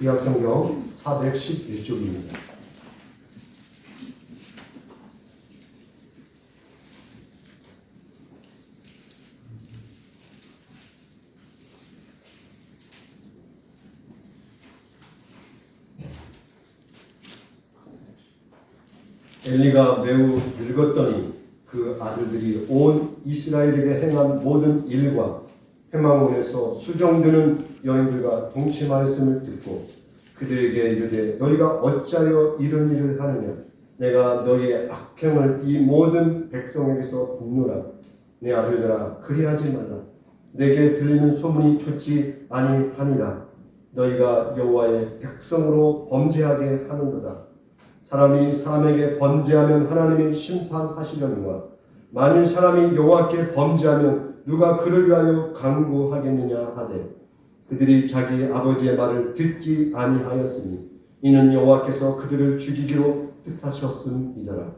구약성경 411쪽입니다. 엘리가 매우 늙었더니 그 아들들이 온 이스라엘에게 행한 모든 일과 회망원에서 수종드는 여인들과 동침하였음을 듣고 그들에게 이르되 너희가 어찌하여 이런 일을 하느냐. 내가 너희의 악행을 이 모든 백성에게서 듣노라. 내 아들들아 그리하지 말라. 내게 들리는 소문이 좋지 아니하니라. 너희가 여호와의 백성으로 범죄하게 하는도다. 사람이 사람에게 범죄하면 하나님이 심판하시려니와 만일 사람이 여호와께 범죄하면 누가 그를 위하여 간구하겠느냐 하되 그들이 자기 아버지의 말을 듣지 아니하였으니 이는 여호와께서 그들을 죽이기로 뜻하셨음이더라.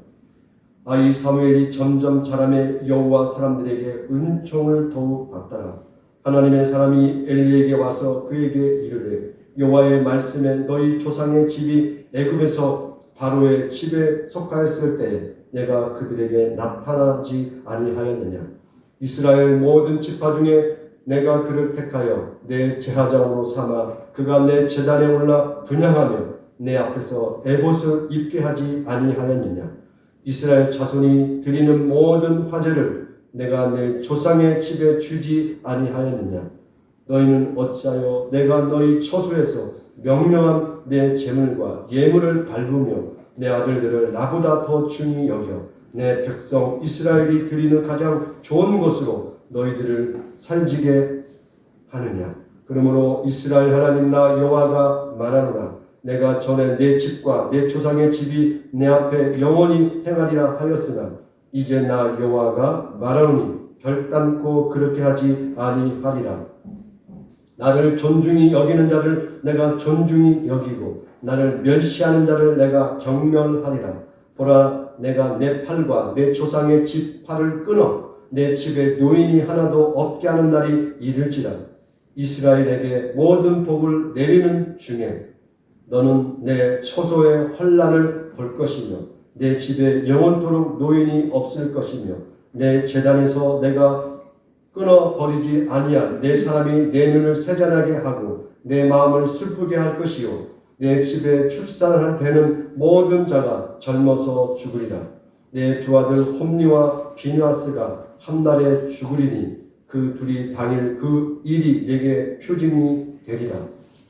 이 사무엘이 점점 자라매 여호와 사람들에게 은총을 더욱 받다가 하나님의 사람이 엘리에게 와서 그에게 이르되 여호와의 말씀에 너희 조상의 집이 애굽에서 바로의 집에 속하였을 때에 내가 그들에게 나타나지 아니하였느냐. 이스라엘 모든 지파 중에 내가 그를 택하여 내 제사장으로 삼아 그가 내 제단에 올라 분향하며 내 앞에서 에봇을 입게 하지 아니하였느냐. 이스라엘 자손이 드리는 모든 화제를 내가 내 조상의 집에 주지 아니하였느냐. 너희는 어찌하여 내가 너희 처소에서 명령한 내 재물과 예물을 밟으며 내 아들들을 나보다 더 중히 여겨 내 백성 이스라엘이 드리는 가장 좋은 것으로 너희들을 살지게 하느냐. 그러므로 이스라엘 하나님 나 여호와가 말하노라. 내가 전에 내 집과 내 조상의 집이 내 앞에 영원히 행하리라 하였으나 이제 나 여호와가 말하노니 결단코 그렇게 하지 아니하리라. 나를 존중히 여기는 자를 내가 존중히 여기고 나를 멸시하는 자를 내가 경멸하리라. 보라 내가 내 팔과 내 조상의 집 팔을 끊어 내 집에 노인이 하나도 없게 하는 날이 이를지라. 이스라엘에게 모든 복을 내리는 중에 너는 내 처소의 환난을 볼 것이며 내 집에 영원토록 노인이 없을 것이며 내 제단에서 내가 끊어버리지 아니한 내 사람이 내 눈을 세잔하게 하고 내 마음을 슬프게 할 것이요 내 집에 출산한 되는 모든 자가 젊어서 죽으리라. 내 두 아들 홈니와 비누아스가 한 날에 죽으리니 그 둘이 당일 그 일이 내게 표징이 되리라.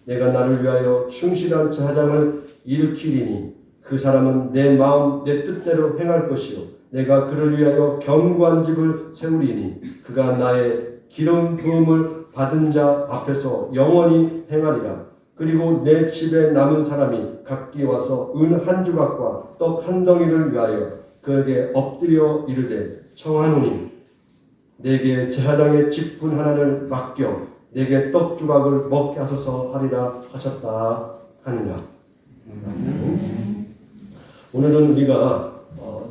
내가 나를 위하여 충실한 제사장을 일으키리니 그 사람은 내 마음 내 뜻대로 행할 것이요 내가 그를 위하여 견고한 집을 세우리니 그가 나의 기름 부음을 받은 자 앞에서 영원히 행하리라. 그리고 내 집에 남은 사람이 각기 와서 은 한 조각과 떡 한 덩이를 위하여 그에게 엎드려 이르되 청하노니 내게 제사장의 직분 하나를 맡겨 내게 떡 조각을 먹게 하소서 하리라 하셨다 하느냐. 오늘은 우리가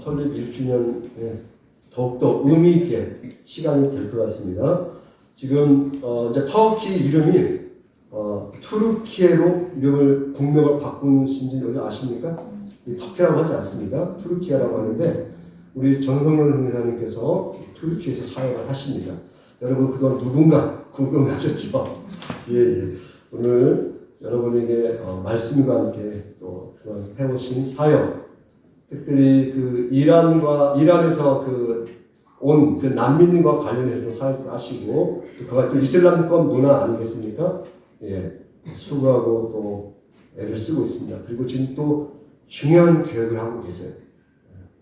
설립 1주년에 더욱더 의미 있게 시간이 될 것 같습니다. 지금 이제 터키 이름이 투르키예로 이름을 국명을 바꾸신지 여기 아십니까? 터키라고 하지 않습니다. 투르키아라고 하는데 우리 전성열 형사님께서 투르키에서 사역을 하십니다. 여러분 그건 누군가 궁금하셨죠? 예. 오늘 여러분에게 말씀과 함께 또 해오신 사역, 특별히 그 이란에서 온 그 난민과 관련해서 사역도 하시고 그가 또 이슬람권 문화 아니겠습니까? 예, 수고하고 또 애를 쓰고 있습니다. 그리고 지금 또 중요한 계획을 하고 계세요.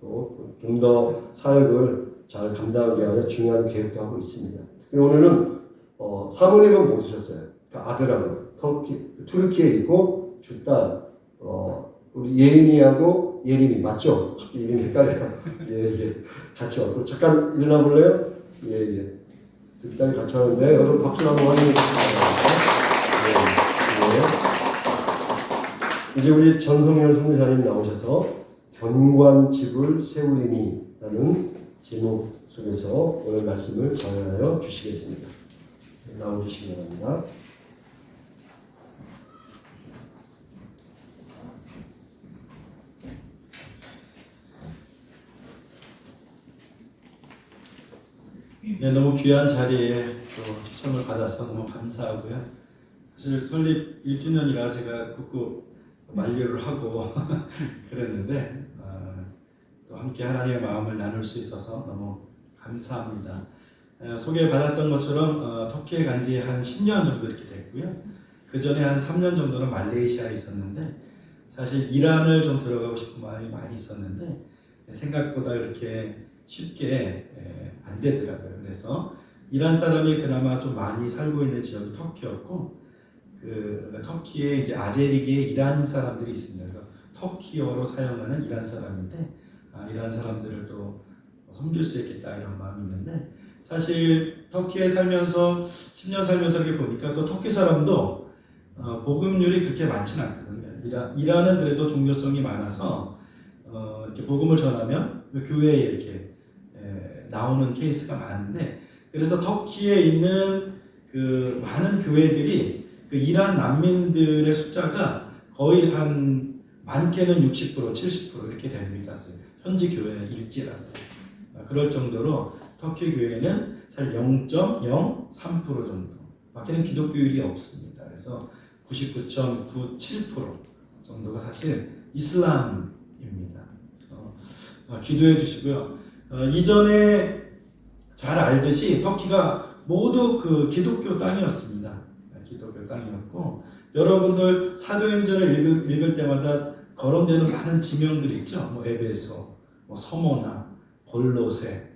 또 좀 더 사역을 잘 감당하기 위하여 중요한 계획도 하고 있습니다. 오늘은 사모님은 못 오셨어요. 그 아들하고 투르키에 있고 주딸 우리 예인이하고 예림이 맞죠? 이름이 헷갈려요. 예. 같이 왔고 잠깐 일어나 볼래요? 예. 두 딸이 같이 왔는데 여러분 박수 한번 환영해 주시기 바랍니다. 이제 우리 전성열 선교사님 나오셔서 견고한 집을 세우리니 라는 제목 속에서 오늘 말씀을 전하여 주시겠습니다. 나와주시기 바랍니다. 네, 너무 귀한 자리에 또 초청을 받아서 너무 감사하고요. 사실 설립 1주년이라 제가 꾹꾹 만류를 하고 그랬는데 또 함께 하나님의 마음을 나눌 수 있어서 너무 감사합니다. 소개받았던 것처럼 터키에 간 지 한 10년 정도 이렇게 됐고요. 그 전에 한 3년 정도는 말레이시아에 있었는데 사실 이란을 좀 들어가고 싶은 마음이 많이 있었는데 생각보다 이렇게 쉽게 안 되더라고요. 그래서 이란 사람이 그나마 좀 많이 살고 있는 지역이 터키였고 터키에 이제 아제리계 이란 사람들이 있습니다. 그래서 터키어로 사용하는 이란 사람인데 이란 사람들을 또 섬길 수 있겠다 이런 마음이 있는데 사실 터키에 살면서 10년 살면서 이렇게 보니까 또 터키 사람도 복음률이 그렇게 많지는 않거든요. 이란은 그래도 종교성이 많아서 이렇게 복음을 전하면 교회에 이렇게 나오는 케이스가 많은데 그래서 터키에 있는 그 많은 교회들이 그 이란 난민들의 숫자가 거의 한 많게는 60%, 70% 이렇게 됩니다. 현지 교회 일지라서 그럴 정도로 터키 교회는 사실 0.03% 정도 밖에는 기독교율이 없습니다. 그래서 99.97% 정도가 사실 이슬람입니다. 그래서 기도해 주시고요. 이전에 잘 알듯이 터키가 모두 그 기독교 땅이었습니다. 기독교 땅이었고 여러분들 사도행전을 읽을 때마다 거론되는 많은 지명들 있죠. 뭐 에베소, 뭐 서모나, 골로새,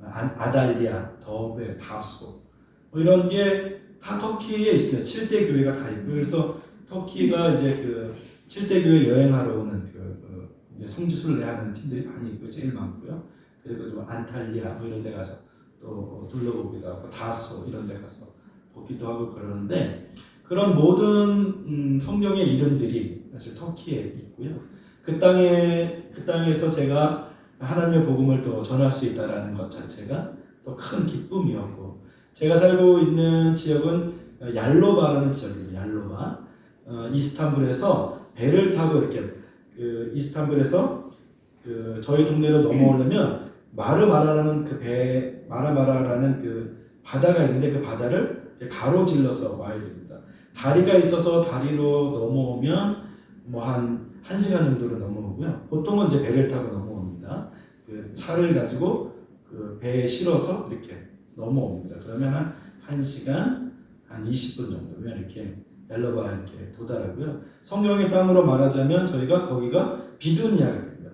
아달리아, 더베, 다소 뭐 이런 게 다 터키에 있어요. 7대 교회가 다 있고 그래서 터키가 이제 그 7대 교회 여행하러 오는 이제 성지순례 하는 팀들이 많이 있고 제일 많고요. 그리고 좀 안탈리아 뭐 이런 데 가서 또 둘러보기도 하고 다소 이런 데 가서 보기도 하고 그러는데 그런 모든 성경의 이름들이 사실 터키에 있고요. 그 땅에서 제가 하나님의 복음을 또 전할 수 있다라는 것 자체가 또 큰 기쁨이었고 제가 살고 있는 지역은 얄로바라는 지역이에요. 얄로바. 이스탄불에서 배를 타고 이렇게 이스탄불에서 저희 동네로 넘어오려면 마르마라라는 마라마라라는 그 바다가 있는데 그 바다를 가로질러서 와야 됩니다. 다리가 있어서 다리로 넘어오면 뭐 한 1시간 정도로 넘어오고요. 보통은 이제 배를 타고 넘어옵니다. 그 차를 가지고 그 배에 실어서 이렇게 넘어옵니다. 그러면 한 1시간 한 20분 정도면 이렇게 얄로바 이렇게 도달하고요. 성경의 땅으로 말하자면 저희가 거기가 비두니아가 됩니다.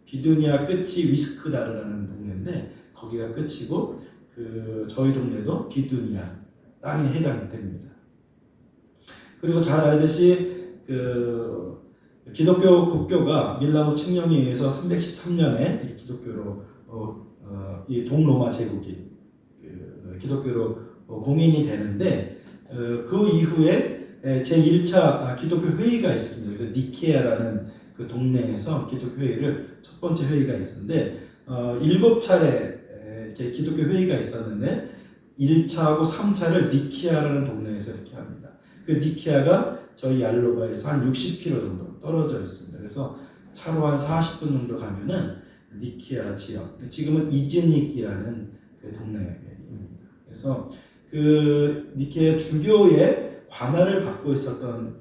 비두니아 끝이 위스크다르라는 동네인데 거기가 끝이고 저희 동네도 비두니아 땅에 해당이 됩니다. 그리고 잘 알듯이 기독교 국교가 밀라노 칙령에 의해서 313년에 기독교로 이 동로마 제국이 기독교로 공인이 되는데 그 이후에 제1차 기독교 회의가 있습니다. 그래서 니케아라는 그 동네에서 기독교 회의를 첫 번째 회의가 있었는데 7차례 기독교 회의가 있었는데 1차하고 3차를 니케아라는 동네에서 이렇게 합니다. 그 니케아가 저희 얄로바에서 한 60km 정도 떨어져 있습니다. 그래서 차로 한 40분 정도 가면은 니케아 지역, 지금은 이즈닉이라는 그 동네입니다. 그래서 그 니케아 주교의 관할을 받고 있었던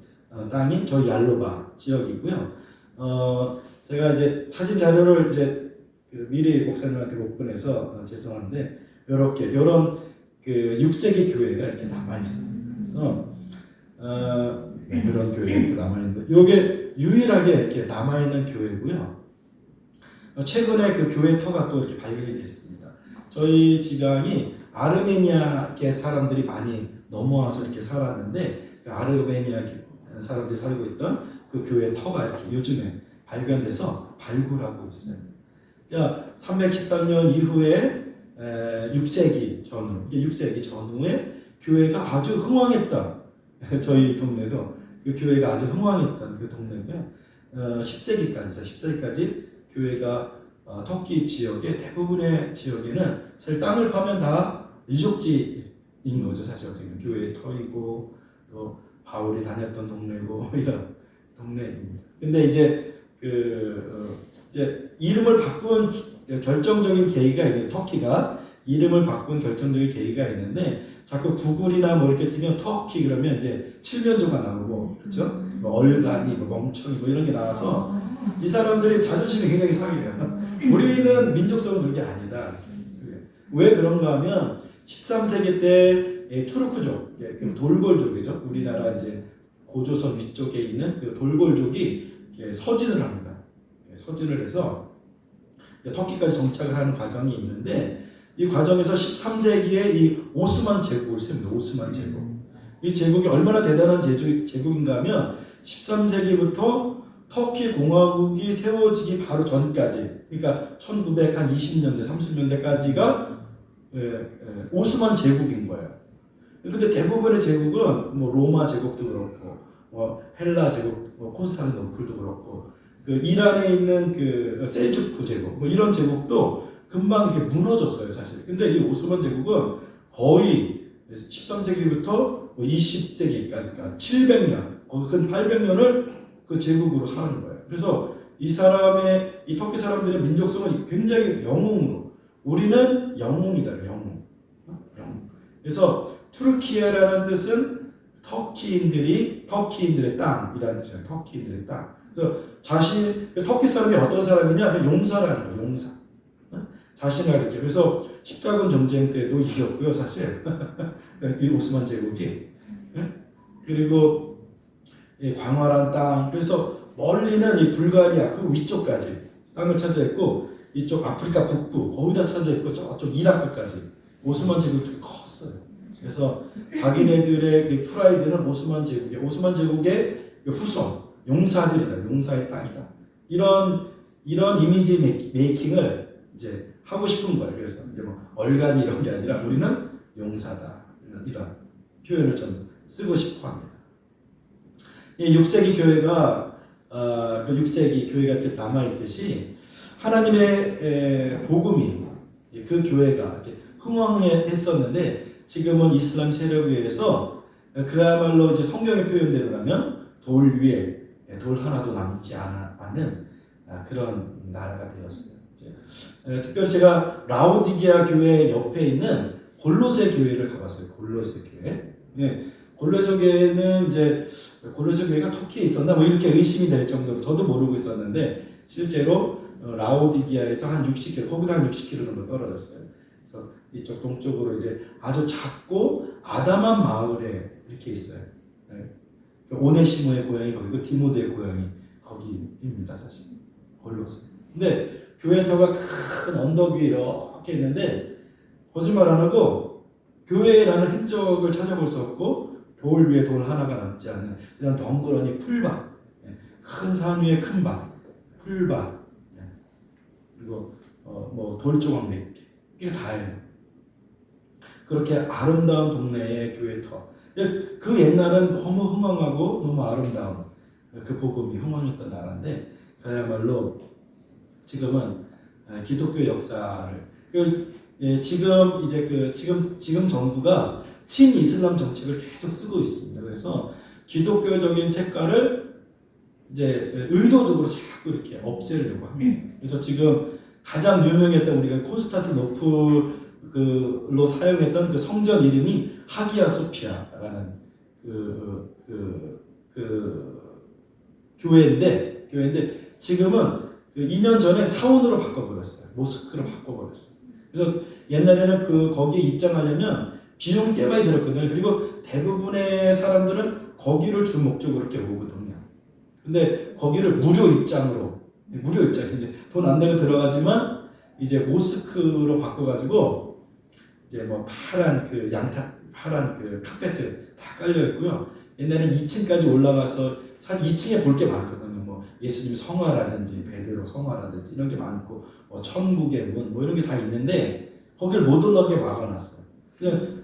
땅인 저희 얄로바 지역이고요. 제가 이제 사진 자료를 이제 미리 목사님한테 못 보내서 죄송한데 이런 그 6세기 교회가 이렇게 남아 있습니다. 그래서 이런 교회가 이렇게 남아 있는데 이게 유일하게 이렇게 남아 있는 교회고요. 최근에 그 교회 터가 또 이렇게 발견이 됐습니다. 저희 지방이 아르메니아계 사람들이 많이 넘어와서 이렇게 살았는데 그 아르메니아 사람들이 살고 있던 그 교회 터가 이렇게 요즘에 발견돼서 발굴하고 있어요. 그러니까 313년 이후에 6세기 전후, 6세기 전후에 교회가 아주 흥왕했던 저희 동네도 그 교회가 아주 흥왕했던 그 동네고요. 10세기까지 교회가 터키 지역의 대부분의 지역에는 사실 땅을 파면 다 유적지인 거죠. 사실 어떻게 보면 교회의 터이고 또 바울이 다녔던 동네고 이런 동네입니다. 근데 이제 이제 이름을 바꾼 결정적인 계기가 있는데 터키가 이름을 바꾼 결정적인 계기가 있는데 자꾸 구글이나 뭐 이렇게 뜨면 터키 그러면 이제 칠면조가 나오고 그렇죠? 뭐 얼간이 뭐 멍청이 뭐 이런 게 나와서 이 사람들이 자존심이 굉장히 상해요. 우리는 민족성은 그게 아니다. 왜 그런가 하면 13세기 때 투르크족, 돌골족이죠. 우리나라 이제 고조선 위쪽에 있는 그 돌골족이 서진을 합니다. 서진을 해서 터키까지 정착을 하는 과정이 있는데 이 과정에서 13세기에 이 오스만 제국을 세웁니다. 오스만 제국. 이 제국이 얼마나 대단한 제국인가 하면 13세기부터 터키 공화국이 세워지기 바로 전까지, 그러니까 1920년대, 30년대까지가 오스만 제국인 거예요. 근데 대부분의 제국은 뭐 로마 제국도 그렇고, 뭐 헬라 제국, 뭐 콘스탄티노플도 그렇고, 그 이란에 있는 그 셀주크 제국, 뭐 이런 제국도 금방 이렇게 무너졌어요, 사실. 근데 이 오스만 제국은 거의 13세기부터 20세기까지, 그러니까 700년, 거의 근 800년을 그 제국으로 사는 거예요. 그래서 이 사람의, 이 터키 사람들의 민족성은 굉장히 영웅으로, 우리는 영웅이다, 영웅. 그래서 투르키예라는 뜻은 터키인들의 땅이라는 뜻이에요. 터키인들의 땅. 그래서 터키 사람이 어떤 사람이냐? 용사라는 거예요, 용사. 자신을 가리켜. 그래서 십자군 전쟁 때도 이겼고요, 사실. 이 오스만 제국이. 그리고 광활한 땅. 그래서 멀리는 이 불가리아 그 위쪽까지 땅을 차지했고, 이쪽 아프리카 북부 거의 다 차지했고, 저쪽 이라크까지 오스만 제국이 컸어요. 그래서 자기네들의 그 프라이드는 오스만 제국의 후손, 용사들이다, 용사의 땅이다. 이런 이미지 메이킹을 이제 하고 싶은 거예요. 그래서 이제 뭐 얼간이 이런 게 아니라 우리는 용사다, 이런 표현을 좀 쓰고 싶어합니다. 6세기 교회가 그 6세기 교회가 이렇게 남아 있듯이 하나님의 복음이 그 교회가 이렇게 흥왕했었는데 지금은 이슬람 세력에 의해서 그야말로 이제 성경의 표현대로라면 돌 위에 돌 하나도 남지 않은 그런 나라가 되었어요. 특별히 제가 라오디게아 교회 옆에 있는 골로새 교회를 가봤어요. 골로새 교회. 골로새 교회는 이제 골로새 교회가 터키에 있었나 뭐 이렇게 의심이 될 정도로 저도 모르고 있었는데 실제로 라오디게아에서 한 60km, 거기다 한 60km 정도 떨어졌어요. 그래서 이쪽 동쪽으로 이제 아주 작고 아담한 마을에 이렇게 있어요. 오네시모의 고향이 거기고 디모데의 고향이 거기입니다, 사실. 골로새. 근데 교회터가 큰 언덕 위에 이렇게 있는데 거짓말 안 하고 교회라는 흔적을 찾아볼 수 없고 돌 위에 돌 하나가 남지 않는 그냥 덩그러니 풀밭, 큰 산 위에 큰 밭, 풀밭, 그리고 뭐 돌조각 몇 개, 이게 다예요. 그렇게 아름다운 동네의 교회터. 그 옛날은 너무 흥황하고 너무 아름다운 그 복음이 흥황했던 나라인데 그야말로 지금은 기독교 역사를 지금 이제 지금 정부가 친이슬람 정책을 계속 쓰고 있습니다. 그래서 기독교적인 색깔을 이제 의도적으로 자꾸 이렇게 없애려고 합니다. 그래서 지금 가장 유명했던 우리가 콘스탄티노플로 사용했던 그 성전 이름이 하기야 소피아라는 그 교회인데 지금은 2년 전에 사원으로 바꿔버렸어요. 모스크로 바꿔버렸어요. 그래서 옛날에는 거기에 입장하려면 비용이 꽤 많이 들었거든요. 그리고 대부분의 사람들은 거기를 주 목적으로 이렇게 오거든요. 근데 거기를 무료 입장으로 이제 돈 안 내고 들어가지만 이제 모스크로 바꿔가지고 이제 뭐 파란 그 카페트 다 깔려 있고요. 옛날에 2층까지 올라가서 사실 2층에 볼 게 많거든요. 뭐 예수님 성화라든지 베드로 성화라든지 이런 게 많고 뭐 천국의 문 뭐 이런 게 다 있는데 거기를 못 올라가게 막아놨어요. 그냥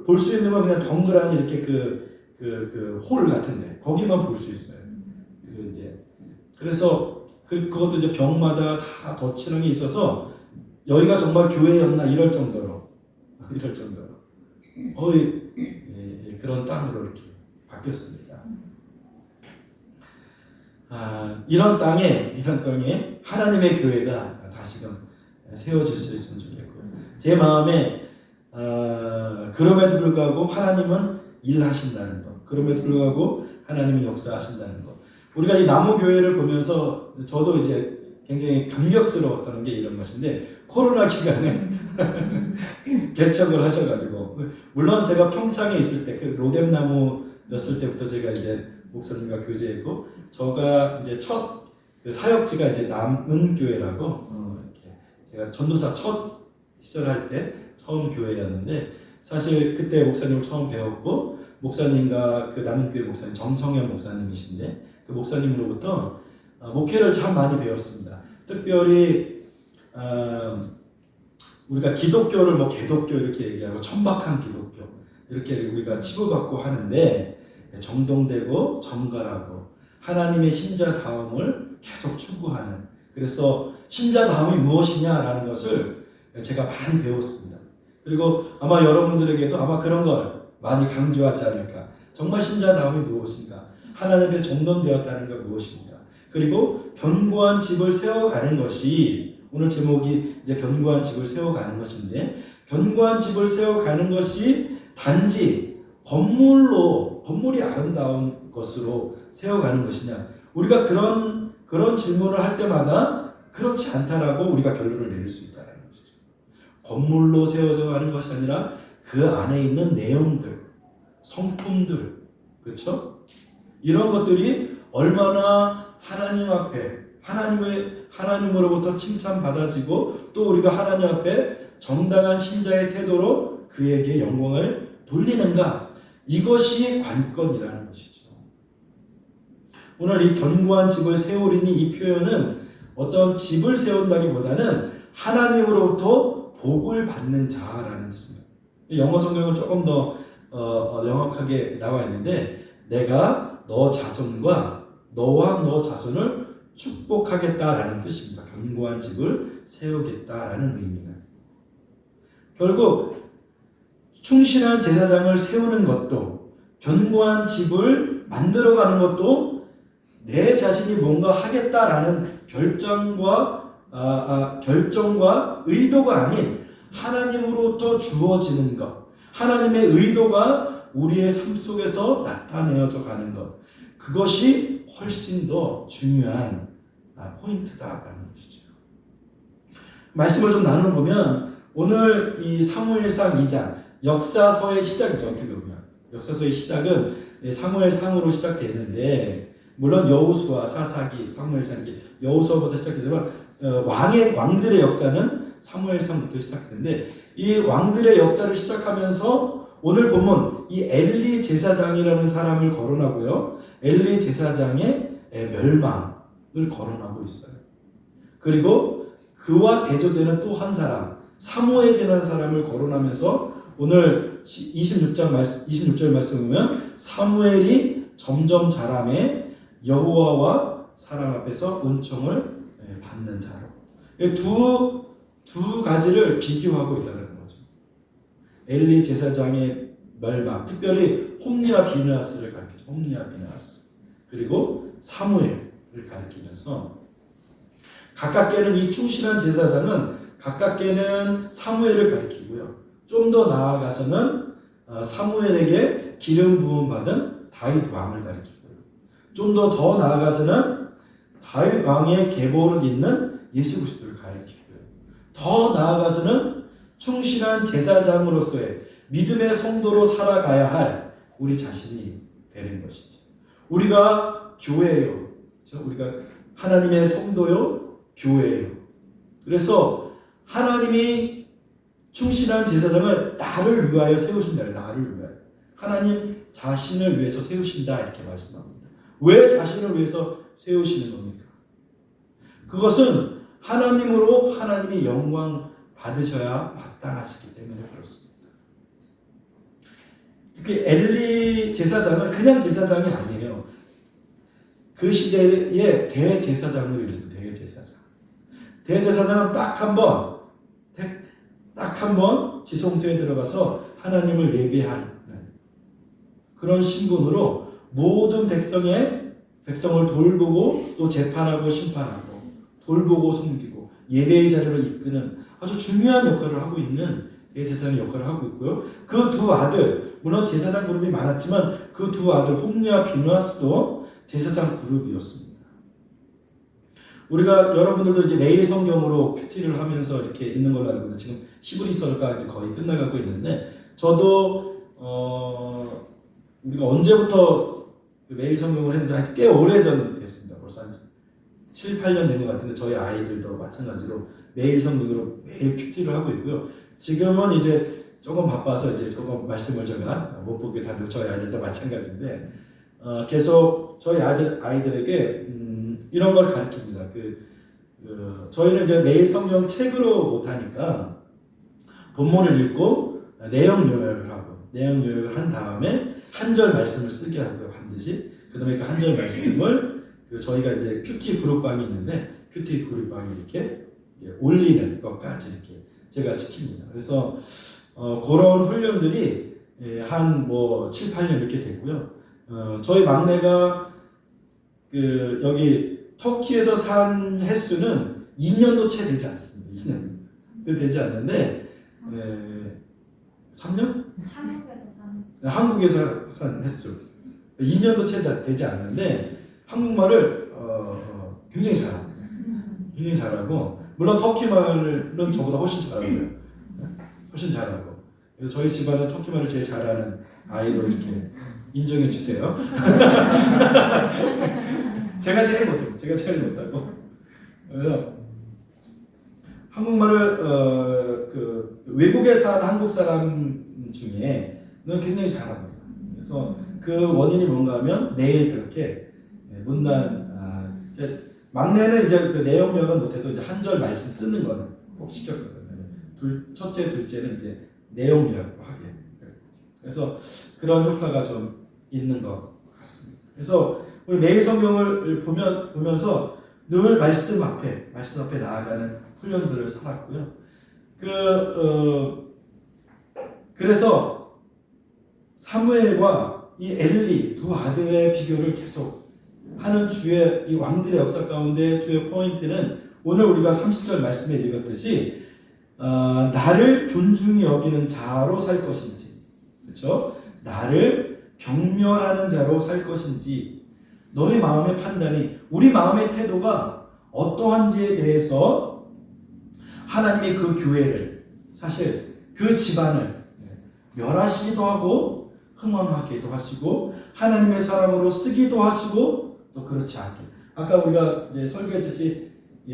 볼 수 있는 건 그냥 덩그러니 이렇게 홀 같은데 거기만 볼 수 있어요. 그래서 그것도 이제 벽마다 다 덧칠한 게 있어서 여기가 정말 교회였나 이럴 정도로 거의 그런 땅으로 이렇게 바뀌었습니다. 이런 땅에 하나님의 교회가 다시금 세워질 수 있으면 좋겠고요. 제 마음에 그럼에도 불구하고 하나님은 일하신다는 것, 그럼에도 불구하고 하나님은 역사하신다는 것. 우리가 이 나무 교회를 보면서 저도 이제 굉장히 감격스러웠다는 게 이런 것인데, 코로나 기간에 개척을 하셔가지고, 물론 제가 평창에 있을 때 그 로뎀나무였을 때부터 제가 이제 목사님과 교제했고, 저가 이제 첫 그 사역지가 이제 남은교회라고 이렇게 제가 전도사 첫 시절할 때 처음 교회였는데, 사실 그때 목사님을 처음 배웠고, 목사님과 그 남은교회 목사님 정성현 목사님이신데, 그 목사님으로부터 목회를 참 많이 배웠습니다. 특별히 우리가 기독교를 뭐 개독교 이렇게 얘기하고 천박한 기독교 이렇게 우리가 치부받고 하는데, 정돈되고 정갈하고 하나님의 신자다움을 계속 추구하는, 그래서 신자다움이 무엇이냐라는 것을 제가 많이 배웠습니다. 그리고 아마 여러분들에게도 아마 그런 걸 많이 강조하지 않을까. 정말 신자다움이 무엇인가, 하나님의 정돈되었다는 것 무엇인가, 그리고 견고한 집을 세워가는 것이, 오늘 제목이 이제 견고한 집을 세워가는 것인데, 견고한 집을 세워가는 것이 단지 건물이 아름다운 것으로 세워가는 것이냐. 우리가 그런 질문을 할 때마다 그렇지 않다라고 우리가 결론을 내릴 수 있다는 것이죠. 건물로 세워져 가는 것이 아니라 그 안에 있는 내용들, 성품들, 그렇죠? 이런 것들이 얼마나 하나님 앞에 하나님으로부터 칭찬받아지고, 또 우리가 하나님 앞에 정당한 신자의 태도로 그에게 영광을 돌리는가, 이것이 관건이라는 것이죠. 오늘 이 견고한 집을 세우리니, 이 표현은 어떤 집을 세운다기보다는 하나님으로부터 복을 받는 자라는 뜻입니다. 영어 성경은 조금 더 명확하게 나와 있는데, 내가 너 자손과 너와 너 자손을 축복하겠다라는 뜻입니다. 견고한 집을 세우겠다라는 의미는. 결국 충실한 제사장을 세우는 것도, 견고한 집을 만들어가는 것도 내 자신이 뭔가 하겠다라는 결정과 의도가 아닌 하나님으로부터 주어지는 것, 하나님의 의도가 우리의 삶 속에서 나타내어져 가는 것, 그것이 훨씬 더 중요한 포인트다라는 것이죠. 말씀을 좀 나눠보면, 오늘 이 사무엘상 2장, 역사서의 시작이죠. 어떻게 보면 역사서의 시작은 사무엘상으로 시작되는데, 물론 여호수아, 사사기, 사무엘상기, 여호수아부터 시작되지만 왕들의 역사는 사무엘상부터 시작되는데, 이 왕들의 역사를 시작하면서 오늘 보면 이 엘리 제사장이라는 사람을 거론하고요, 엘리 제사장의 멸망을 거론하고 있어요. 그리고 그와 대조되는 또 한 사람, 사무엘이라는 사람을 거론하면서 오늘 26절 말씀 보면, 사무엘이 점점 자라매 여호와와 사람 앞에서 은총을 받는 자로, 두 가지를 비교하고 있다는 거죠. 엘리 제사장의 멸망, 특별히 홈리와 비느하스를 가리키죠. 홈리와 비느하스, 그리고 사무엘을 가리키면서, 가깝게는 이 충실한 제사장은 가깝게는 사무엘을 가리키고요, 좀 더 나아가서는 사무엘에게 기름 부음 받은 다윗 왕을 가리키고요, 좀 더 나아가서는 다윗 왕의 계보를 잇는 예수 그리스도를 가리키고요, 더 나아가서는 충실한 제사장으로서의 믿음의 성도로 살아가야 할 우리 자신이 되는 것이죠. 우리가 교회예요. 그렇죠? 우리가 하나님의 성도요, 교회예요. 그래서 하나님이 충실한 제사장을 나를 위하여 세우신다. 나를 위하여. 하나님 자신을 위해서 세우신다, 이렇게 말씀합니다. 왜 자신을 위해서 세우시는 겁니까? 그것은 하나님으로 하나님이 영광 받으셔야 마땅하시기 때문에 그렇습니다. 특히 엘리 제사장은 그냥 제사장이 아니에요. 그 시대의 대제사장으로 이르습니다. 대제사장은 딱 한 번 지성소에 들어가서 하나님을 예배하는 그런 신분으로 모든 백성을 돌보고, 또 재판하고 심판하고, 돌보고 섬기고 예배의 자리로 이끄는 아주 중요한 역할을 하고 있는 대제사장 역할을 하고 있고요. 그 두 아들, 물론 제사장 그룹이 많았지만 그 두 아들 홈리와 비누아스도 제사장 그룹이었습니다. 우리가 여러분들도 이제 매일 성경으로 큐티를 하면서 이렇게 있는 걸로 알고 있는데 지금 히브리서가 이제 거의 끝나가고 있는데 저도 우리가 언제부터 그 매일 성경을 했는지 꽤 오래전 됐습니다. 벌써 한 7, 8년 된 것 같은데 저희 아이들도 마찬가지로 매일 성경으로 매일 큐티를 하고 있고요. 지금은 이제 조금 바빠서 이제 조금 말씀을 제가 못 보게 하고 저희 아이들도 마찬가지인데 계속 저희 아이들에게 이런 걸 가르칩니다. 저희는 이제 매일 성경 책으로 못 하니까 본문을 읽고 내용 요약을 한 다음에 한 절 말씀을 쓰게 하고요. 반드시 그다음에 그 한 절 말씀을 저희가 이제 큐티 그룹방이 있는데 큐티 그룹방에 이렇게 올리는 것까지 이렇게 제가 시킵니다. 그래서 그런 훈련들이 한 7, 8년 이렇게 됐고요. 저희 막내가 여기 터키에서 산 횟수는 2년도 채 되지 않습니다. 2년 되지 않는데 3년? 한국에서 산 횟수 2년도 채 되지 않는데 한국말을 굉장히 잘합니다. 굉장히 잘하고 물론 터키 말은 저보다 훨씬 잘하고요. 훨씬 잘하고 그래서 저희 집안은 터키 말을 제일 잘하는 아이로 이렇게 인정해 주세요. 제가 제일 못하고 그래서 한국말을 외국에 사는 한국 사람 중에는 굉장히 잘합니다. 그래서 그 원인이 뭔가 하면 매일 그렇게 막내는 이제 그 내용 요약은 못해도 이제 한 절 말씀 쓰는 거는 꼭 시켰거든요. 첫째, 둘째는 이제 내용 요약도 하게. 그래서 그런 효과가 좀 있는 것 같습니다. 그래서 우리 매일 성경을 보면서 늘 말씀 앞에 나아가는 훈련들을 살았고요. 그래서 사무엘과 이 엘리 두 아들의 비교를 계속 하는 주의 이 왕들의 역사 가운데 주의 포인트는 오늘 우리가 30절 말씀에 읽었듯이 나를 존중히 여기는 자로 살 것인지, 그렇죠? 나를 경멸하는 자로 살 것인지, 너의 마음의 판단이 우리 마음의 태도가 어떠한지에 대해서 하나님이 그 교회를 사실 그 집안을 멸하시기도 하고 흥왕하기도 하시고 하나님의 사람으로 쓰기도 하시고 또 그렇지 않게 아까 우리가 이제 설교했듯이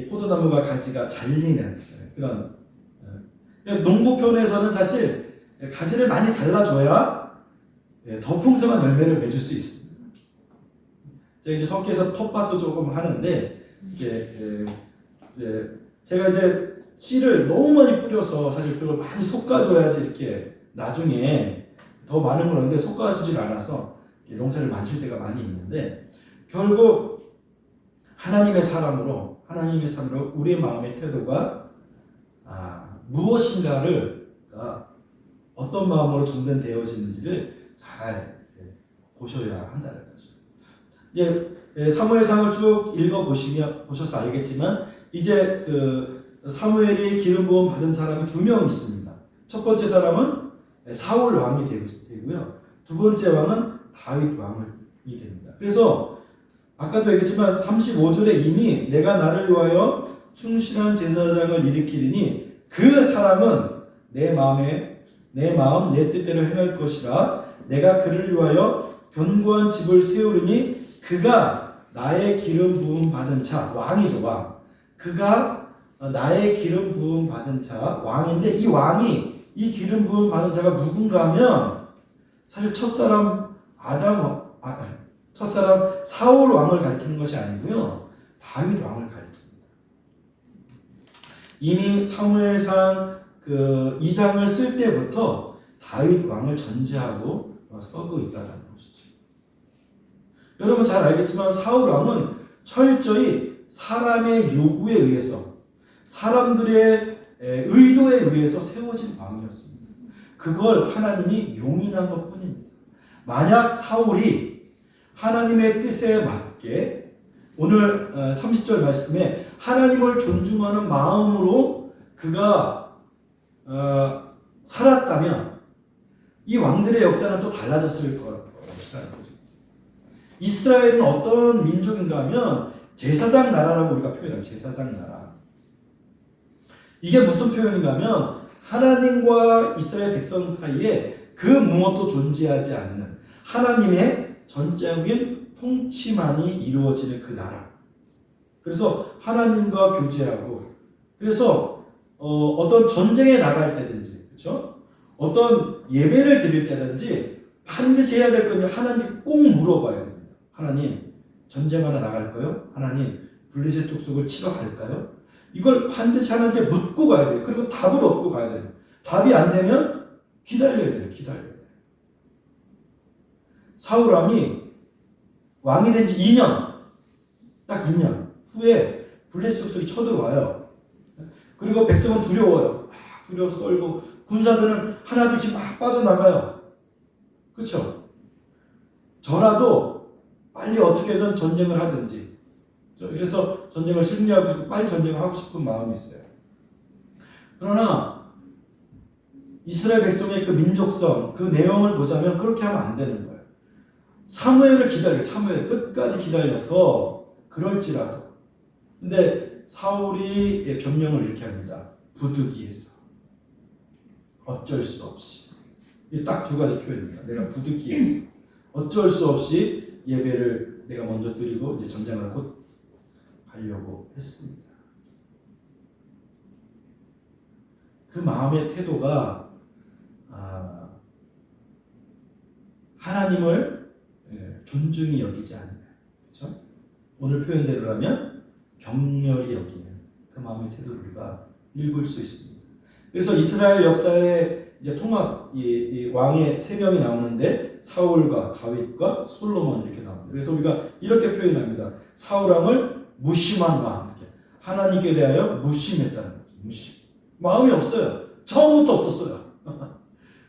포도나무가 가지가 잘리는 그런 농부편에서는 사실 가지를 많이 잘라줘야 더 풍성한 열매를 맺을 수 있습니다. 제가 이제 터키에서 텃밭도 조금 하는데 제가 이제 씨를 너무 많이 뿌려서 사실 그걸 많이 솎아줘야지 이렇게 나중에 더 많은 걸 하는데 솎아지질 않아서 농사를 망칠 때가 많이 있는데 결국 하나님의 사람으로 우리의 마음의 태도가 무엇인가를 어떤 마음으로 전된되어지는지를 잘 보셔야 한다는 거죠. 사무엘상을 쭉 보셔서 알겠지만 이제 사무엘이 기름 부음 받은 사람이 2명 있습니다. 첫 번째 사람은 사울 왕이 되고요. 두 번째 왕은 다윗 왕이 됩니다. 그래서 아까도 얘기했지만 35절에 이미 내가 나를 위하여 충실한 제사장을 일으키리니 그 사람은 내 마음 내 뜻대로 행할 것이라 내가 그를 위하여 견고한 집을 세우리니 그가 나의 기름 부음 받은 자 왕이죠. 왕. 그가 나의 기름 부음 받은 자 왕인데 이 왕이 이 기름 부음 받은 자가 누군가 하면 사실 첫사람 사울 왕을 가리키는 것이 아니고요. 다윗 왕을 가리킵니다. 이미 사무엘상 2장을 쓸 때부터 다윗 왕을 전제하고 쓰고 있다는 것이죠. 여러분 잘 알겠지만 사울 왕은 철저히 사람의 요구에 의해서 사람들의 의도에 의해서 세워진 왕이었습니다. 그걸 하나님이 용인한 것뿐입니다. 만약 사울이 하나님의 뜻에 맞게 오늘 30절 말씀에 하나님을 존중하는 마음으로 그가 살았다면 이 왕들의 역사는 또 달라졌을 것이라는 거죠. 이스라엘은 어떤 민족인가 하면 제사장 나라라고 우리가 표현해요. 제사장 나라. 이게 무슨 표현인가 하면 하나님과 이스라엘 백성 사이에 그 무엇도 존재하지 않는 하나님의 전적인 통치만이 이루어지는 그 나라. 그래서 하나님과 교제하고, 그래서 어떤 전쟁에 나갈 때든지, 그렇죠? 어떤 예배를 드릴 때든지 반드시 해야 될 건데 하나님께 꼭 물어봐야 됩니다. 하나님, 전쟁 하나 나갈까요? 하나님, 블레셋 족속을 치러 갈까요? 이걸 반드시 하나님께 묻고 가야 돼요. 그리고 답을 얻고 가야 돼요. 답이 안 되면 기다려야 돼요. 기다려야 돼요. 사울 왕이 왕이 된 지 2년, 딱 2년 후에 블레셋 족속이 쳐들어와요. 그리고 백성은 두려워요. 두려워서 떨고 군사들은 하나둘씩 막 빠져나가요. 그렇죠? 저라도 빨리 어떻게든 전쟁을 하든지, 그래서 전쟁을 승리하고 싶고 빨리 전쟁을 하고 싶은 마음이 있어요. 그러나 이스라엘 백성의 그 민족성, 그 내용을 보자면 그렇게 하면 안 되는 거예요. 사무엘을 기다려요. 사무엘 끝까지 기다려서 그럴지라도. 근데 사울이 변명을 이렇게 합니다. 부득이해서. 어쩔 수 없이. 이 딱 두 가지 표현입니다. 내가 부득이해서. 어쩔 수 없이 예배를 내가 먼저 드리고 이제 전쟁을 곧 하려고 했습니다. 그 마음의 태도가 하나님을 존중히 여기지 않는, 그렇죠? 오늘 표현대로라면 경멸히 여기는 그 마음의 태도를 우리가 읽을 수 있습니다. 그래서 이스라엘 역사의 이제 통합 이 왕의 세 명이 나오는데 사울과 다윗과 솔로몬 이렇게 나옵니다. 그래서 우리가 이렇게 표현합니다. 사울 왕을 무심한 왕, 이렇게 하나님께 대하여 무심했다는 거죠. 무심. 마음이 없어요. 처음부터 없었어요.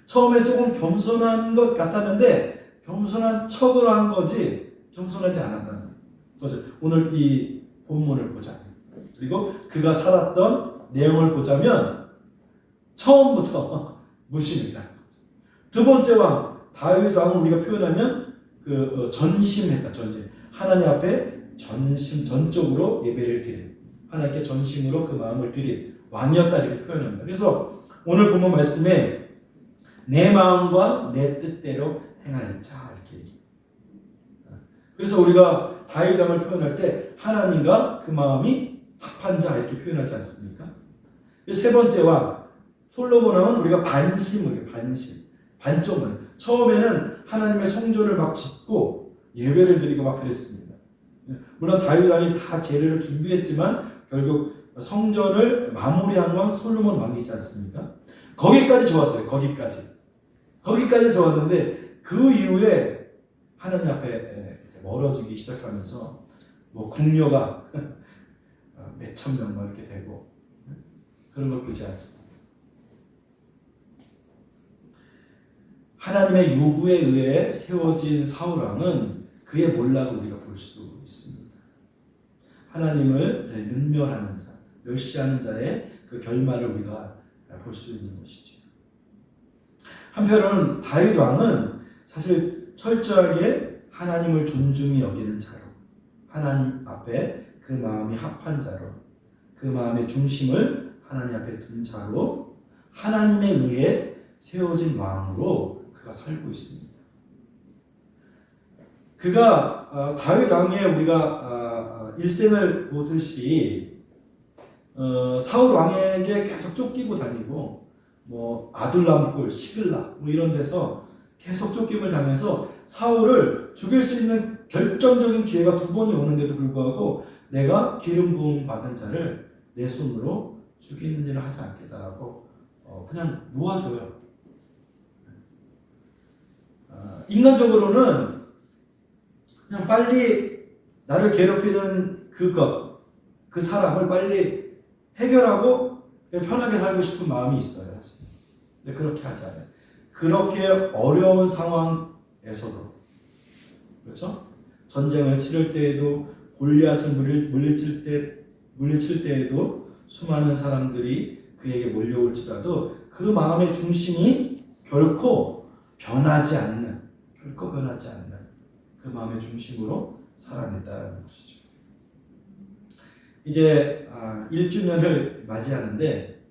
처음에 조금 겸손한 것 같았는데 겸손한 척을 한 거지 겸손하지 않았다는 거죠. 오늘 이 본문을 보자면, 그리고 그가 살았던 내용을 보자면 처음부터 무심했다. 두 번째 왕 다윗 왕은 우리가 표현하면 전심했다. 전심. 하나님 앞에 전적으로 예배를 드린, 하나님께 전심으로 그 마음을 드린 왕이었다 이렇게 표현합니다. 그래서 오늘 본문 말씀에 내 마음과 내 뜻대로 행할 자 이렇게 얘기해요. 그래서 우리가 다윗 왕을 표현할 때 하나님과 그 마음이 합한 자 이렇게 표현하지 않습니까? 세 번째 왕 솔로몬 왕은 우리가 반심을 반쪽을 처음에는 하나님의 성전을 막 짓고 예배를 드리고 막 그랬습니다. 물론 다윗 왕이 다 재료를 준비했지만 결국 성전을 마무리한 왕 솔로몬 왕이지 않습니까? 거기까지 좋았어요. 거기까지 좋았는데 그 이후에 하나님 앞에 멀어지기 시작하면서 뭐 궁녀가 몇천 명만 이렇게 되고 그런 걸 보지 않습니다. 하나님의 요구에 의해 세워진 사울 왕은 그의 몰락을 우리가 볼 수 있습니다. 하나님을 능멸하는 자, 멸시하는 자의 그 결말을 우리가 볼 수 있는 것이죠. 한편으로는 다윗 왕은 사실 철저하게 하나님을 존중히 여기는 자로, 하나님 앞에 그 마음이 합한 자로, 그 마음의 중심을 하나님 앞에 둔 자로 하나님에 의해 세워진 왕으로 그가 살고 있습니다. 그가 다윗 왕의 우리가 일생을 보듯이 사울 왕에게 계속 쫓기고 다니고 뭐 아둘람골, 시글락 뭐 이런 데서 계속 쫓김을 당해서 사울을 죽일 수 있는 결정적인 기회가 두 번이 오는데도 불구하고 내가 기름 부음 받은 자를 내 손으로 죽이는 일을 하지 않겠다라고 그냥 놓아줘요. 인간적으로는 그냥 빨리 나를 괴롭히는 그 사람을 빨리 해결하고 편하게 살고 싶은 마음이 있어요. 사실. 근데 그렇게 하지 않아요. 그렇게 어려운 상황에서도, 그렇죠? 전쟁을 치를 때에도, 골리앗을 물리칠 때에도 수많은 사람들이 그에게 몰려올지라도 그 마음의 중심이 결코 변하지 않는 그 마음의 중심으로 살아냈다는 것이죠. 이제 1주년을 맞이하는데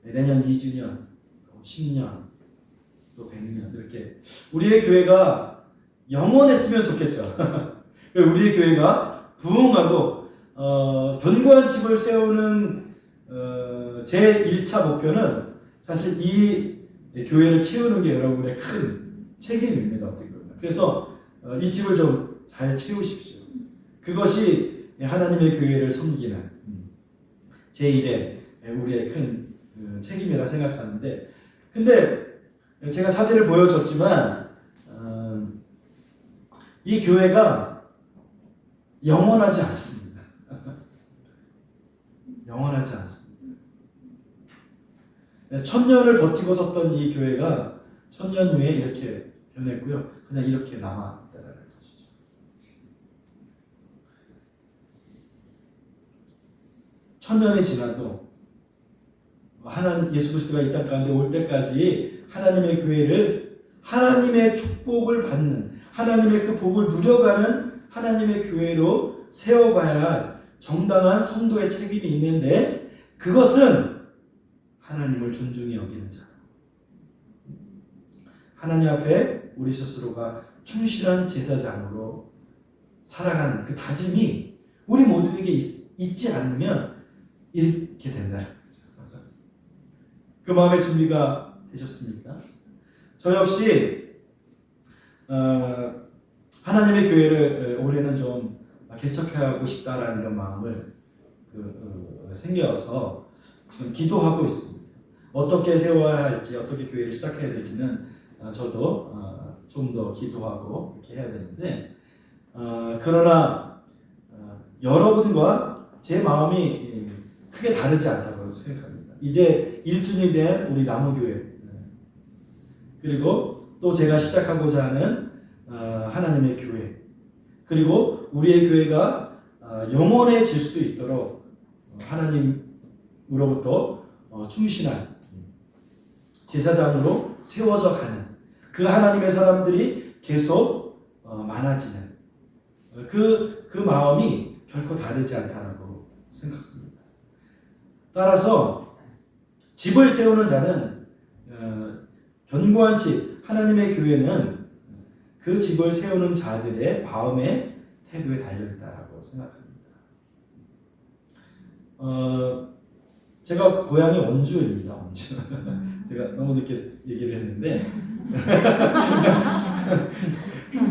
내년 2주년, 또 10년, 또 100년 이렇게 우리의 교회가 영원했으면 좋겠죠. 우리의 교회가 부흥하고 견고한 집을 세우는 제 1차 목표는 사실 이 교회를 채우는 게 여러분의 큰 책임입니다. 어떻게 보면. 그래서 이 집을 좀 잘 채우십시오. 그것이 하나님의 교회를 섬기는 제1의 우리의 큰 책임이라 생각하는데, 근데 제가 사진을 보여줬지만 이 교회가 영원하지 않습니다. 영원하지 않습니다. 1000년을 버티고 섰던 이 교회가 1000년 후에 이렇게 변했고요. 그냥 이렇게 남아있다는 것이죠. 천년이 지나도 예수 그리스도가 이 땅 가운데 올 때까지 하나님의 교회를 하나님의 축복을 받는, 하나님의 그 복을 누려가는 하나님의 교회로 세워가야 할 정당한 성도의 책임이 있는데, 그것은 하나님을 존중히 여기는 자, 하나님 앞에 우리 스스로가 충실한 제사장으로 살아가는 그 다짐이 우리 모두에게 있지 않으면 이렇게 된다는 거죠. 그 마음의 준비가 되셨습니까? 저 역시 하나님의 교회를 올해는 좀 개척하고 싶다라는 이런 마음을 생겨서 지금 기도하고 있습니다. 어떻게 세워야 할지, 어떻게 교회를 시작해야 될지는 저도 좀 더 기도하고 이렇게 해야 되는데, 그러나 여러분과 제 마음이 크게 다르지 않다고 생각합니다. 이제 1주년이 된 우리 나무교회, 그리고 또 제가 시작하고자 하는 하나님의 교회, 그리고 우리의 교회가 영원해질 수 있도록 하나님으로부터 충실한 제사장으로 세워져 가는 그 하나님의 사람들이 계속 많아지는 그 마음이 결코 다르지 않다고 생각합니다. 따라서 집을 세우는 자는 견고한 집, 하나님의 교회는 그 집을 세우는 자들의 마음의 태도에 달려있다고 생각합니다. 제가 고향이 원주입니다. 원주. 제가 너무 늦게 얘기를 했는데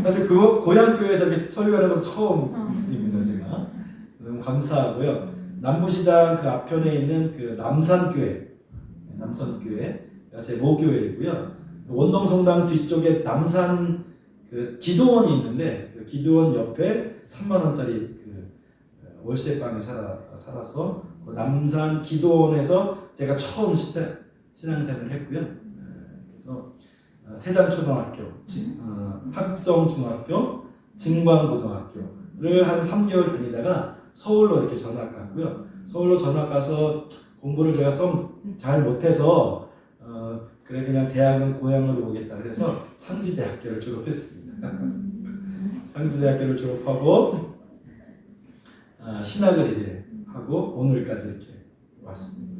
사실 그 고향 교회에서 설교하는 것도 처음입니다. 제가 너무 감사하고요. 남부시장 그 앞편에 있는 그 남산교회, 제 모교회이고요. 원동성당 뒤쪽에 남산 그 기도원이 있는데, 그 기도원 옆에 3만 원짜리 그 월세방에 살아서 그 남산 기도원에서 제가 처음 신앙생활을 했고요. 그래서 태장초등학교, 학성중학교, 증광고등학교를 한 3개월 다니다가 서울로 이렇게 전학 갔고요. 서울로 전학 가서 공부를 제가 잘 못해서 그래 그냥 대학은 고향으로 오겠다 그래서 상지대학교를 졸업했습니다. 상지대학교를 졸업하고 신학을 이제 하고 오늘까지 이렇게 왔습니다.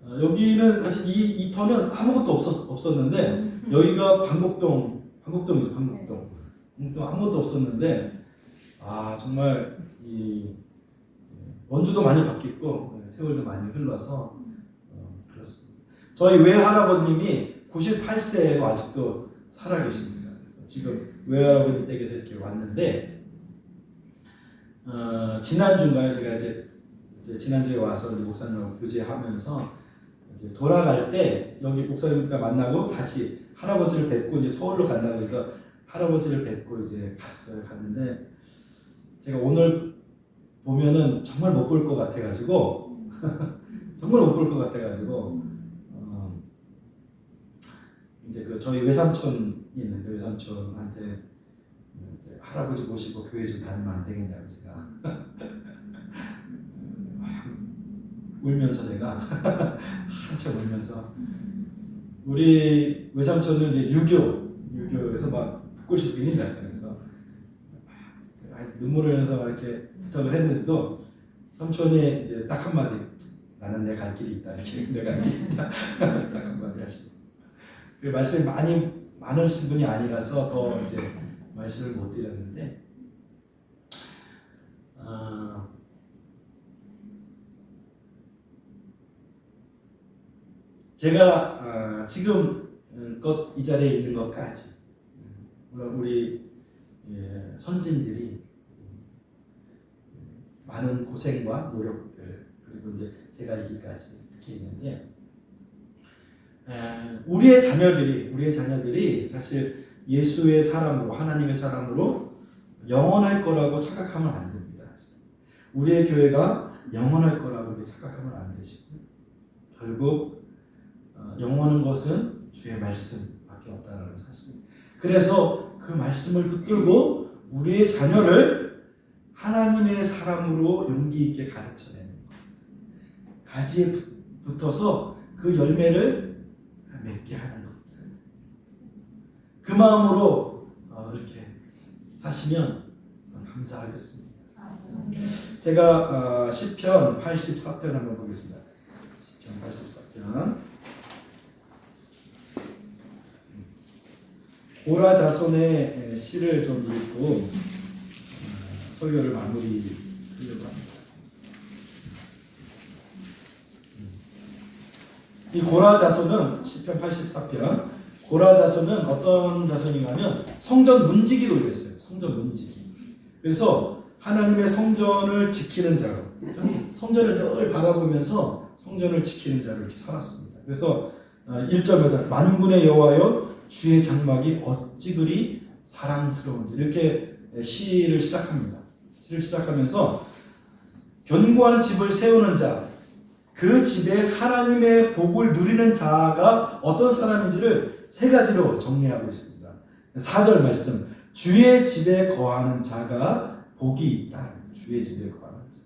여기는 사실 이 터는 아무것도 없었는데, 여기가 방곡동이죠. 방곡동 아무것도 없었는데, 정말 이 원주도 많이 바뀌었고 세월도 많이 흘러서 그렇습니다. 저희 외할아버님이 98세로 아직도 살아계십니다. 그래서 지금 외할아버님 댁에서 이렇게 왔는데, 지난주인가요? 제가 이제 지난주에 와서 이제 목사님하고 교제하면서 이제 돌아갈 때 여기 목사님과 만나고 다시 할아버지를 뵙고 이제 서울로 간다고 해서 할아버지를 뵙고 이제 갔는데, 제가 오늘 보면은 정말 못 볼 것 같아가지고 이제 그 저희 외삼촌이 있는데, 외삼촌한테 이제 할아버지 모시고 교회 좀 다니면 안 되겠냐고 제가 울면서 내가 한참 울면서 우리 외삼촌은 이제 유교에서 막 붓글씨 굉장히 잘 써요. 그래서 눈물을 흘려서 막 이렇게 부탁을 했는데도 삼촌이 이제 딱 한마디 나는 내 갈 길이 있다 이렇게 내 갈 길이 있다 딱 한마디 하시고 그 말씀이 많으신 분이 아니라서 더 이제 말씀을 못 드렸는데 제가 지금껏 이 자리에 있는 것까지 물론 우리 선진들이 많은 고생과 노력들 그리고 이제 제가 이기까지 이렇게 있는데 우리의 자녀들이 사실 예수의 사람으로 하나님의 사람으로 영원할 거라고 착각하면 안 됩니다. 우리의 교회가 영원할 거라고 그렇게 착각하면 안 되시고 결국 영원한 것은 주의 말씀밖에 없다는 사실입니다. 그래서 그 말씀을 붙들고 우리의 자녀를 하나님의 사람으로 용기 있게 가르쳐내는 것. 가지에 붙어서 그 열매를 맺게 하는 것. 그 마음으로 이렇게 사시면 감사하겠습니다. 제가 시편 84편 한번 보겠습니다. 시편 84편. 고라 자손의 시를 좀 읽고 설교를 마무리하려고 합니다. 이 고라 자손은 시편 84편 고라 자손은 어떤 자손인가면 성전 문지기로 이랬어요. 성전 문지기. 그래서 하나님의 성전을 지키는 자로 성전을 늘 바라보면서 성전을 지키는 자로 이렇게 살았습니다. 그래서 1절에서 만군의 여호와여 주의 장막이 어찌 그리 사랑스러운지 이렇게 시를 시작합니다. 시를 시작하면서 견고한 집을 세우는 자, 그 집에 하나님의 복을 누리는 자가 어떤 사람인지를 세 가지로 정리하고 있습니다. 4절 말씀, 주의 집에 거하는 자가 복이 있다. 주의 집에 거하는 자.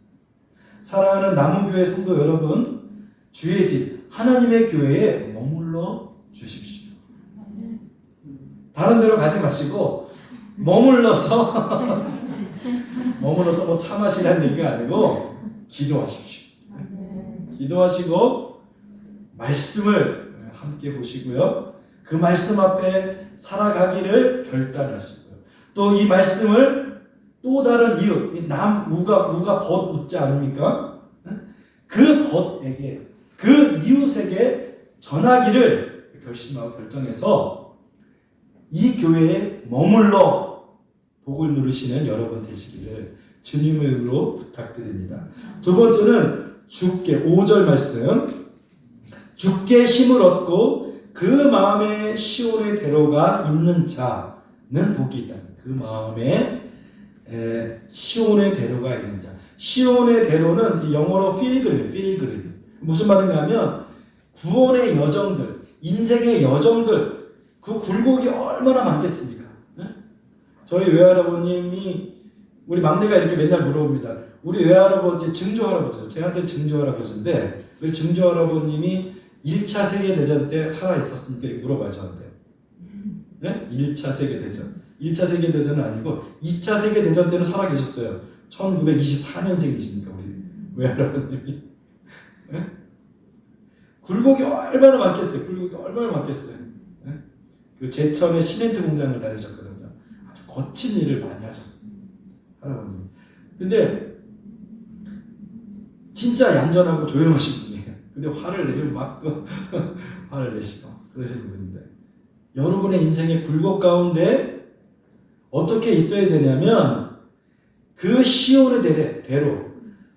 사랑하는 나무교회 성도 여러분, 주의 집, 하나님의 교회에 머물러 주십시오. 다른 데로 가지 마시고 머물러서 뭐 차 마시라는 얘기가 아니고 기도하십시오. 기도하시고 말씀을 함께 보시고요. 그 말씀 앞에 살아가기를 결단하시고요. 또 이 말씀을 또 다른 이웃, 우가 벗 웃지 않습니까? 그 벗에게, 그 이웃에게 전하기를 결심하고 결정해서 이 교회에 머물러 복을 누리시는 여러분 되시기를 주님의 이름으로 부탁드립니다. 두 번째는 주께 5절 말씀, 주께 힘을 얻고 그 마음에 시온의 대로가 있는 자는 복이 있다. 그 마음에 시온의 대로가 있는 자. 시온의 대로는 영어로 필그림. 무슨 말인가 하면 구원의 여정들, 인생의 여정들, 그 굴곡이 얼마나 많겠습니까? 저희 외할아버님이 우리 막내가 이렇게 맨날 물어봅니다. 우리 외할아버지 증조할아버지, 저한테 증조할아버지인데 우리 증조할아버님이 1차 세계대전 때 살아있었습니까? 이렇게 물어봐요 저한테. 네? 1차 세계대전. 1차 세계대전은 아니고 2차 세계대전 때는 살아계셨어요. 1924년생이시니까 우리 외할아버님이. 네? 굴곡이 얼마나 많겠어요. 네? 그 제천의 시멘트 공장을 다니셨거든요. 아주 거친 일을 많이 하셨습니다. 할아버님. 근데 진짜 얌전하고 조용하신 분이에요. 근데 화를 내면 막 또 화를 내시고 그러시는 분인데 여러분의 인생의 굴곡 가운데 어떻게 있어야 되냐면 그 시온의 대로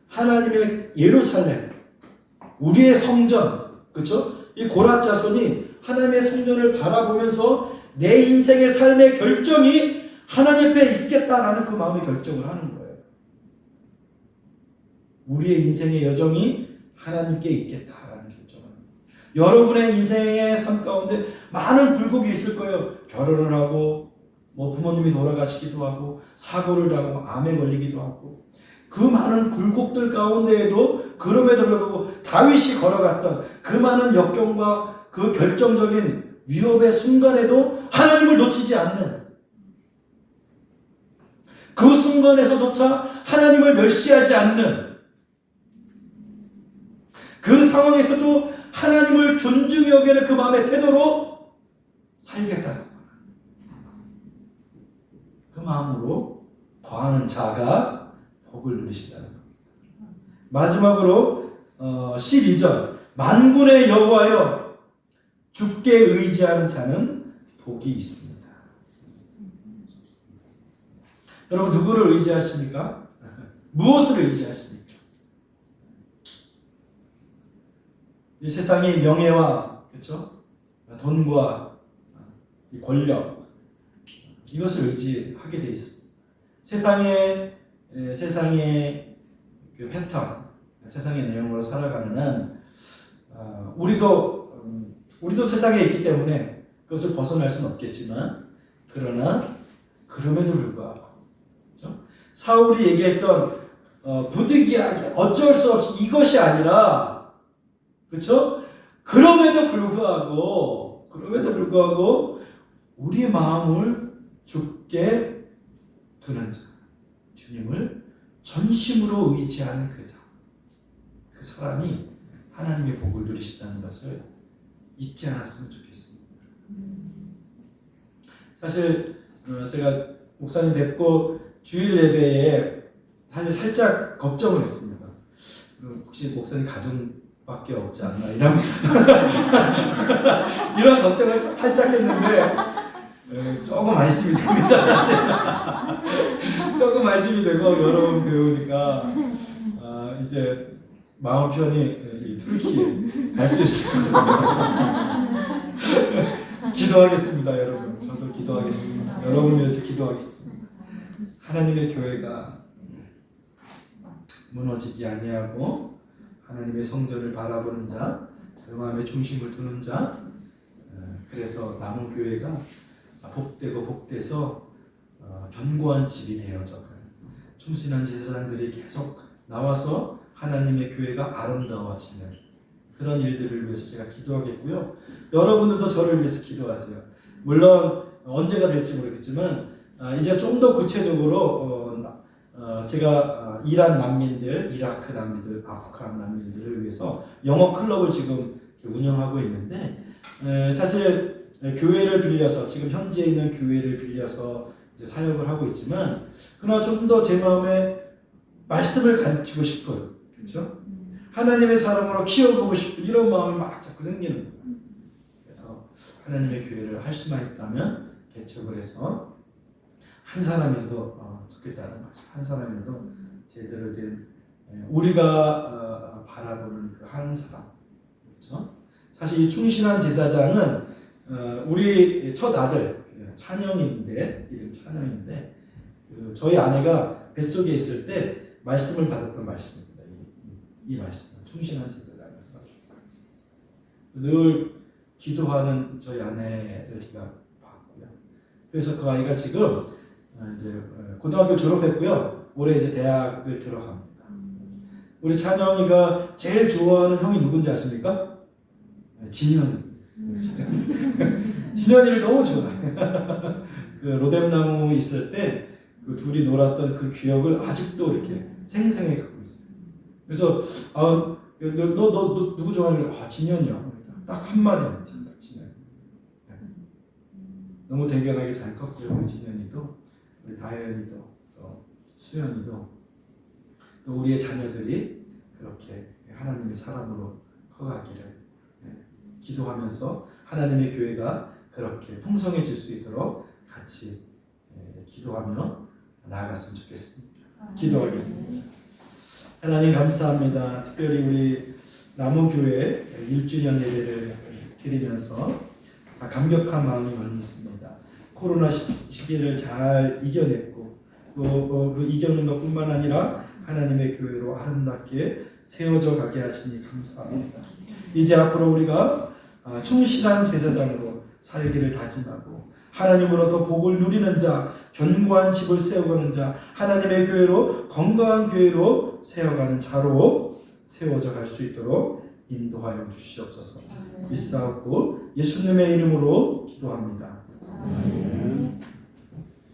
하나님의 예루살렘 우리의 성전 그렇죠? 이 고라 자손이 하나님의 성전을 바라보면서 내 인생의 삶의 결정이 하나님 앞에 있겠다라는 그 마음의 결정을 하는 거예요. 우리의 인생의 여정이 하나님께 있겠다라는 결정을 합니다. 여러분의 인생의 삶 가운데 많은 굴곡이 있을 거예요. 결혼을 하고 부모님이 돌아가시기도 하고 사고를 당하고 암에 걸리기도 하고 그 많은 굴곡들 가운데에도 그럼에도 불구하고 다윗이 걸어갔던 그 많은 역경과 그 결정적인 위협의 순간에도 하나님을 놓치지 않는, 그 순간에서조차 하나님을 멸시하지 않는, 그 상황에서도 하나님을 존중히 여기는 그 마음의 태도로 살겠다는, 그 마음으로 거하는 자가 복을 누리신다는 겁니다. 마지막으로 12절, 만군의 여호와여 주께 의지하는 자는 복이 있습니다. 여러분, 누구를 의지하십니까? 무엇을 의지하십니까? 이 세상의 명예와, 그렇죠? 돈과 이 권력, 이것을 의지하게 돼 있습니다. 세상의 그 패턴, 세상의 내용으로 살아가는 한 우리도 세상에 있기 때문에 그것을 벗어날 수는 없겠지만, 그러나 그럼에도 불구하고, 그렇죠? 사울이 얘기했던 부득이하게 어쩔 수 없이 이것이 아니라, 그렇죠? 그럼에도 불구하고 우리의 마음을 주께 두는 자, 주님을 전심으로 의지하는 그 자, 그 사람이 하나님의 복을 누리시다는 것을 잊지 않았으면 좋겠습니다. 사실 제가 목사님 뵙고 주일 예배에 사실 살짝 걱정을 했습니다. 혹시 목사님 가정밖에 없지 않나 이런 이런 걱정을 좀 살짝 했는데 조금 안심이 됩니다. 조금 안심이 되고 여러분 배우니까 이제 마음 편히 이 투르키에 갈 수 있습니다. 기도하겠습니다, 여러분. 저도 기도하겠습니다. 여러분을 위해서 기도하겠습니다. 하나님의 교회가 무너지지 아니하고 하나님의 성전을 바라보는 자, 그 마음에 중심을 두는 자, 그래서 남은 교회가 복되고 복돼서 견고한 집이 되어져가는, 충신한 제사장들이 계속 나와서 하나님의 교회가 아름다워지는 그런 일들을 위해서 제가 기도하겠고요. 여러분들도 저를 위해서 기도하세요. 물론 언제가 될지 모르겠지만 이제 좀 더 구체적으로 제가 이란 난민들, 이라크 난민들, 아프간 난민들을 위해서 영어 클럽을 지금 운영하고 있는데, 사실 교회를 빌려서, 지금 현지에 있는 교회를 빌려서 이제 사역을 하고 있지만, 그러나 좀 더 제 마음에 말씀을 가르치고 싶은, 그렇죠? 하나님의 사람으로 키워보고 싶은 이런 마음이 막 자꾸 생기는 거예요. 그래서 하나님의 교회를 할 수만 있다면 개척을 해서 한 사람이라도 좋겠다는 거죠. 한 사람이라도 제대로 된 우리가 바라보는 그 한 사람, 그렇죠? 사실 이 충신한 제사장은 우리 첫 아들 찬영인데, 이름 찬영인데, 저희 아내가 뱃속에 있을 때 말씀을 받았던 말씀입니다. 이 말씀, 충신한 제사장에서 늘 기도하는 저희 아내를 제가 봤고요. 그래서 그 아이가 지금 이제 고등학교 졸업했고요. 올해 이제 대학을 들어갑니다. 우리 찬영이가 제일 좋아하는 형이 누군지 아십니까? 진현이. 진현이를 너무 좋아해. 그 로뎀나무 있을 때 그 둘이 놀았던 그 기억을 아직도 이렇게 생생히 갖고 있어요. 그래서 너 누구 좋아하는? 진현이야. 딱 한마디만 했잖아. 진현. 너무 대견하게 잘 컸고요. 우리 진현이도, 우리 다현이도, 또 수현이도, 또 우리의 자녀들이 그렇게 하나님의 사람으로 커가기를 기도하면서 하나님의 교회가 그렇게 풍성해질 수 있도록 같이 기도하며 나아갔으면 좋겠습니다. 기도하겠습니다. 하나님 감사합니다. 특별히 우리 남우교회 1주년 예배를 드리면서 감격한 마음이 많이 있습니다. 코로나 시기를 잘 이겨냈고, 또 그 이겨낸 것뿐만 아니라 하나님의 교회로 아름답게 세워져 가게 하시니 감사합니다. 이제 앞으로 우리가 충실한 제사장으로 살기를 다짐하고 하나님으로부터 복을 누리는 자, 견고한 집을 세워가는 자, 하나님의 교회로 건강한 교회로 세워가는 자로 세워져 갈 수 있도록 인도하여 주시옵소서. 믿사옵고 예수님의 이름으로 기도합니다.